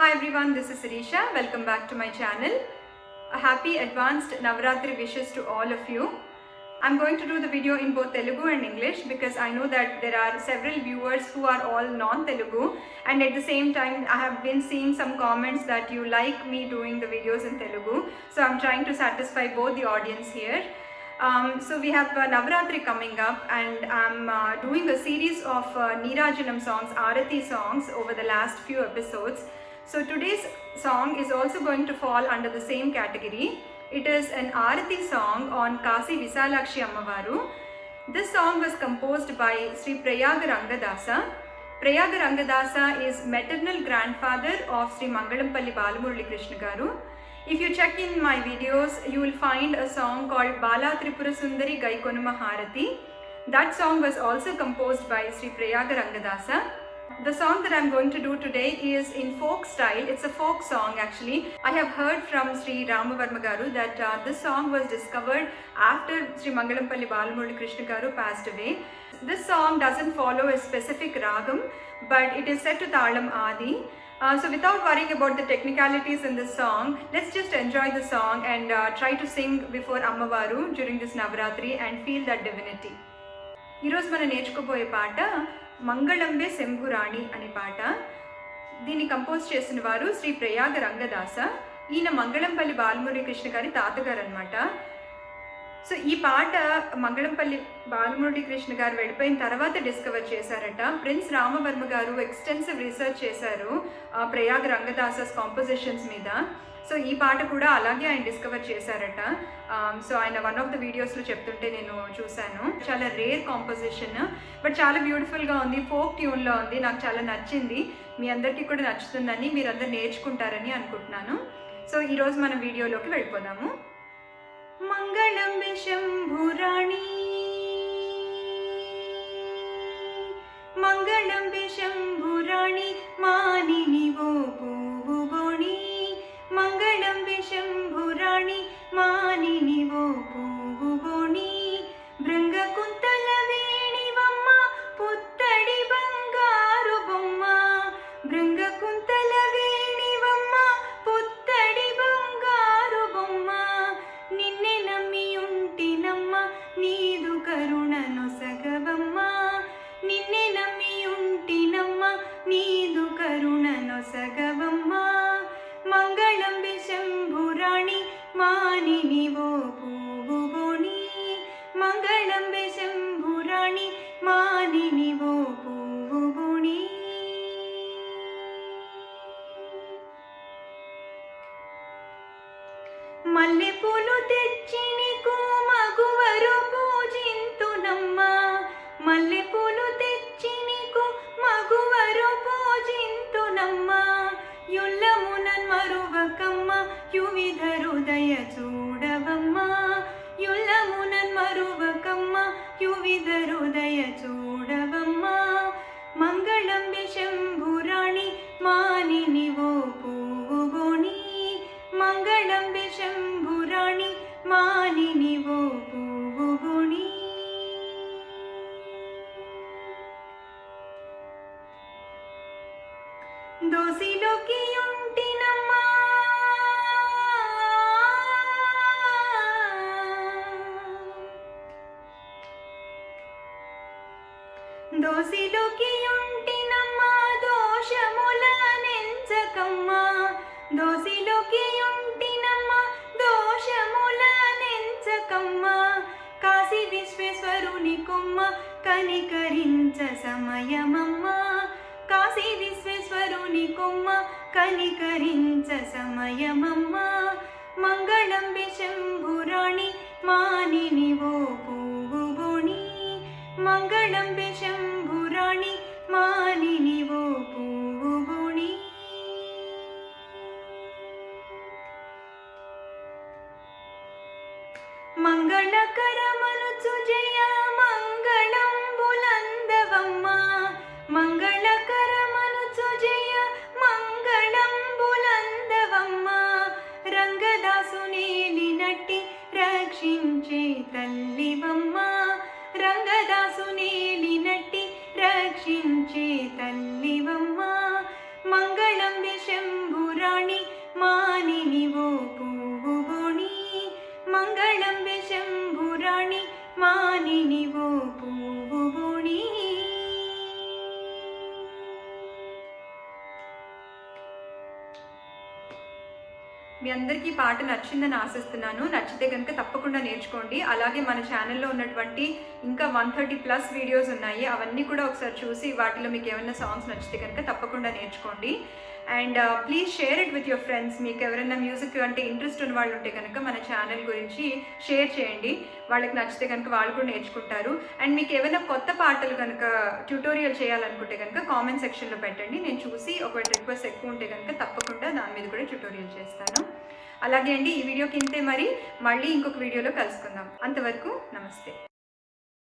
Hi everyone, this is Sirisha. Welcome back to my channel. A happy advanced Navratri wishes to all of you. I'm going to do the video in both Telugu and English because I know that there are several viewers who are all non-Telugu, and at the same time I have been seeing some comments that you like me doing the videos in Telugu. So I'm trying to satisfy both the audience here. So we have Navratri coming up, and I'm doing a series of Neerajanam songs, Arati songs over the last few episodes. So today's song is also going to fall under the same category. It is an Arati song on Kasi Visalakshi Ammavaru. This song was composed by Sri Prayaga Rangadasa. Prayaga Rangadasa is maternal grandfather of Sri Mangalampalli Balamurali Krishna Garu. If you check in my videos, you will find a song called Bala Tripura Sundari Gaikonuma Harati. That song was also composed by Sri Prayaga Rangadasa. The song that I'm going to do today is in folk style. It's a folk song actually. I have heard from Sri Ramavarma Garu that this song was discovered after Sri Mangalampalli Balamurali Krishna Garu passed away. This song doesn't follow a specific ragam, but it is set to Talam Adi. So without worrying about the technicalities in this song, let's just enjoy the song and try to sing before Ammavaru during this Navratri and feel that divinity. ఈరోజు మనం నేర్చుకోబోయే పాట మంగళంబే శంభురాణి అనే పాట. దీన్ని compose చేసిన వారు శ్రీ ప్రయాగ రంగదాస. ఈయన మంగళంపల్లి బాలమురళి కృష్ణ గారి తాతగారు అనమాట. సో ఈ పాట మంగళంపల్లి బాలమురళి కృష్ణ గారు వెళ్ళిపోయిన తర్వాత డిస్కవర్ చేశారట. ప్రిన్స్ రామవర్మ గారు ఎక్స్టెన్సివ్ రీసెర్చ్ చేశారు ప్రయాగ రంగదాసస్ కాంపోజిషన్స్ మీద. సో ఈ పాట కూడా అలాగే ఆయన డిస్కవర్ చేశారట. సో ఆయన వన్ ఆఫ్ ద వీడియోస్లో చెప్తుంటే నేను చూశాను. చాలా రేర్ కాంపోజిషన్, బట్ చాలా బ్యూటిఫుల్గా ఉంది, ఫోక్ ట్యూన్లో ఉంది. నాకు చాలా నచ్చింది. మీ అందరికీ కూడా నచ్చుతుందని, మీరందరూ నేర్చుకుంటారని అనుకుంటున్నాను. సో ఈరోజు మనం వీడియోలోకి వెళ్ళిపోదాము. మంగళం శంభురాణి, మంగళం శంభురాణి, మానిని ఓ పువ్వు బోణి, మంగళం శంభురాణి, మానిని ఓ పువ్వు బోణి, భృంగ కుంతల వేణివమ్మ, పుత్తడి బంగారు బొమ్మ, భృంగ కుంతల వేణివమ్మ, పుత్తడి బంగారు బొమ్మ, నిన్నే నమ్మి ఉంటినమ్మ, నీదు కరుణ నొసగవమ్మ, నిన్నే నమ్మి ఉంటినమ్మ, నీదు కరుణ నొసగవమ్మ, మంగళం శంభురాణి, మానిని ఓ పువ్వు బోణి, మంగళం శంభురాణి, మానిని ఓ పువ్వు బోణి. మల్లె పూలు తెచ్చి నీకు మగువరు పూజింతునమ్మ, మల్లె పూలు తెచ్చి నీకు మగువరు పూజింతునమ్మ, యుల్లమునన్ మరువకమ్మ, యువిధ హృదయ చూడవమ్మ, యుల్లమునన్ మరువకమ్మ, యువిధ హృదయ చూడవమ్మ, మంగళం శంభురాణి, మానిని ఓ పువ్వు బోణి, మంగళం శంభురాణి, మానిని ఓ పువ్వు బోణి. దోసిలోకి ఉంటినమ్మా, దోసిలోకి ఉంటినమ్మా, దోషముల నెంచకమ్మా, దోసిలోకి ఉంటినమ్మా, దోషముల నెంచకమ్మా, కాశీ విశ్వేశ్వరుని కొమ్మ, కనికరించ సమయమమ్మ, కాశీ విశ్వేశ్వరుని కొమ్మ, కనికరించ సమయమమ్మ, మంగళం శంభురాణి, మానిని ఓ పువ్వు బోణి, మంగళం శంభురాణి, మానిని ఓ పువ్వు బోణి. మంగళకరమనుచు జయ మంగళం బులందవమ్మ, మంగళకరమనుచు జయ మంగళం బులందవమ్మ, రంగదాసునేలినట్టి రక్షించే తల్లివమ్మ, రంగదాసునేలినట్టి రక్షించే తల్లివమ్మ, మంగళం శంభు మీ అందరికీ ఈ పాట నచ్చిందని ఆశిస్తున్నాను. నచ్చితే కనుక తప్పకుండా నేర్చుకోండి. అలాగే మన ఛానల్లో ఉన్నటువంటి ఇంకా 130+ వీడియోస్ ఉన్నాయి. అవన్నీ కూడా ఒకసారి చూసి వాటిలో మీకు ఏమైనా సాంగ్స్ నచ్చితే కనుక తప్పకుండా నేర్చుకోండి. And please share it with your friends. మీకు ఎవరైనా మ్యూజిక్ అంటే ఇంట్రెస్ట్ ఉన్న వాళ్ళు ఉంటే కనుక మన ఛానల్ గురించి షేర్ చేయండి. వాళ్ళకి నచ్చితే కనుక వాళ్ళు కూడా నేర్చుకుంటారు. అండ్ మీకు ఏమైనా కొత్త పాటలు కనుక ట్యూటోరియల్ చేయాలనుకుంటే కనుక కామెంట్ సెక్షన్లో పెట్టండి. నేను చూసి ఒకవేళ రిక్వెస్ట్ ఎక్కువ ఉంటే కనుక తప్పకుండా దాని మీద కూడా ట్యూటోరియల్ చేస్తాను. అలాగే అండి, ఈ వీడియోకి ఇంతే. మళ్ళీ ఇంకొక వీడియోలో కలుసుకుందాం. అంతవరకు నమస్తే.